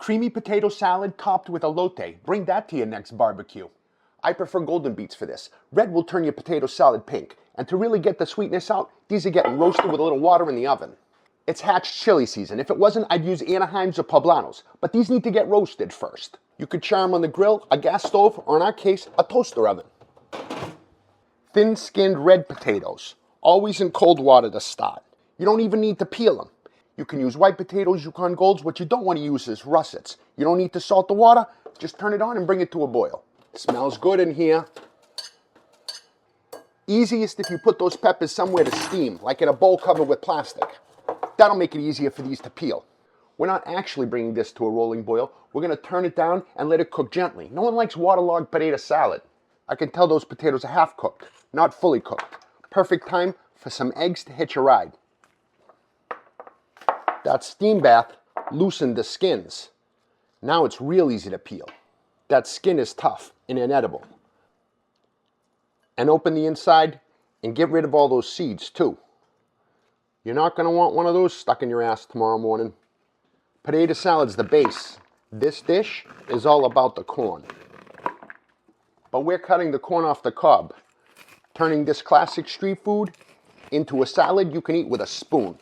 Creamy potato salad topped with elote. Bring that to your next barbecue. I prefer golden beets for this. Red will turn your potato salad pink. And to really get the sweetness out, these are getting roasted with a little water in the oven. It's hatch chili season. If it wasn't, I'd use Anaheims or Poblanos. But these need to get roasted first. You could char them on the grill, a gas stove, or in our case, a toaster oven. Thin-skinned red potatoes. Always in cold water to start. You don't even need to peel them. You can use white potatoes, Yukon Golds. What you don't want to use is russets. You don't need to salt the water. Just turn it on and bring it to a boil. Smells good in here. Easiest if you put those peppers somewhere to steam, like in a bowl covered with plastic. That'll make it easier for these to peel. We're not actually bringing this to a rolling boil. We're going to turn it down and let it cook gently. No one likes waterlogged potato salad. I can tell those potatoes are half cooked, not fully cooked. Perfect time for some eggs to hitch a ride. That steam bath loosened the skins. Now it's real easy to peel. That skin is tough and inedible. And open the inside and get rid of all those seeds too. You're not going to want one of those stuck in your ass tomorrow morning. Potato salad's the base. This dish is all about the corn. But we're cutting the corn off the cob, turning this classic street food into a salad you can eat with a spoon.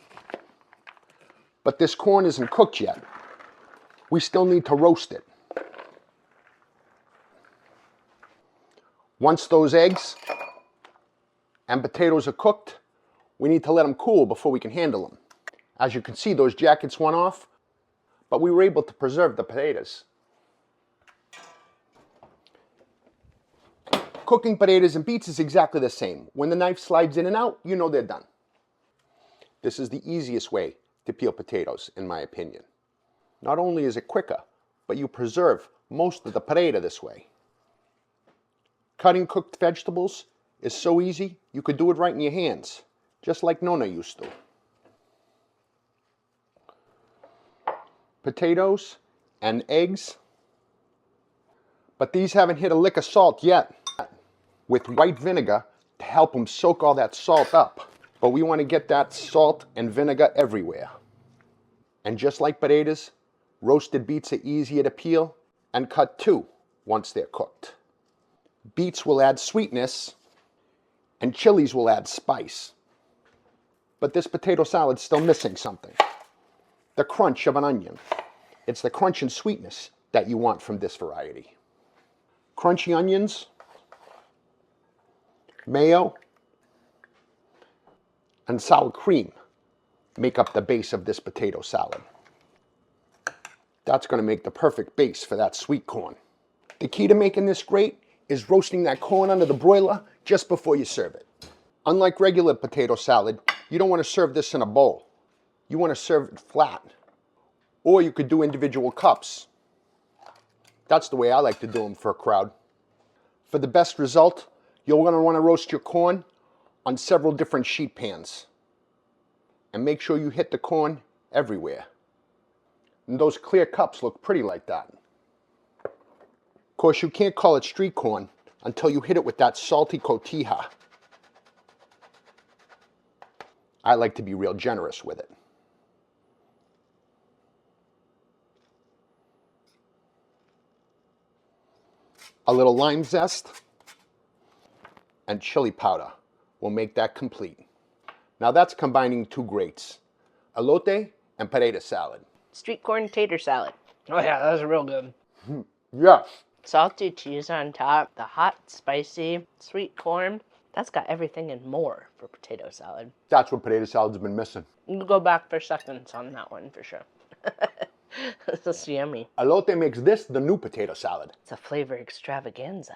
But this corn isn't cooked yet. We still need to roast it. Once those eggs and potatoes are cooked, we need to let them cool before we can handle them. As you can see, those jackets went off, but we were able to preserve the potatoes. Cooking potatoes and beets is exactly the same. When the knife slides in and out, you know they're done. This is the easiest way to peel potatoes, in my opinion. Not only is it quicker, but you preserve most of the potato this way. Cutting cooked vegetables is so easy, you could do it right in your hands, just like Nona used to. Potatoes and eggs, but these haven't hit a lick of salt yet. With white vinegar to help them soak all that salt up. But we want to get that salt and vinegar everywhere. And just like potatoes, roasted beets are easier to peel and cut too once they're cooked. Beets will add sweetness and chilies will add spice. But this potato salad's still missing something. The crunch of an onion. It's the crunch and sweetness that you want from this variety. Crunchy onions, mayo, and sour cream make up the base of this potato salad. That's going to make the perfect base for that sweet corn. The key to making this great is roasting that corn under the broiler just before you serve it. Unlike regular potato salad, you don't want to serve this in a bowl. You want to serve it flat. Or you could do individual cups. That's the way I like to do them for a crowd. For the best result, you're going to want to roast your corn on several different sheet pans. And make sure you hit the corn everywhere. And those clear cups look pretty like that. Of course, you can't call it street corn until you hit it with that salty Cotija. I like to be real generous with it. A little lime zest and chili powder will make that complete. Now that's combining two greats, elote and potato salad. Street corn tater salad. Oh yeah, that was real good. Yes. Salty cheese on top, the hot, spicy, sweet corn. That's got everything and more for potato salad. That's what potato salad's been missing. We'll go back for seconds on that one for sure. This is yummy. Elote makes this the new potato salad. It's a flavor extravaganza.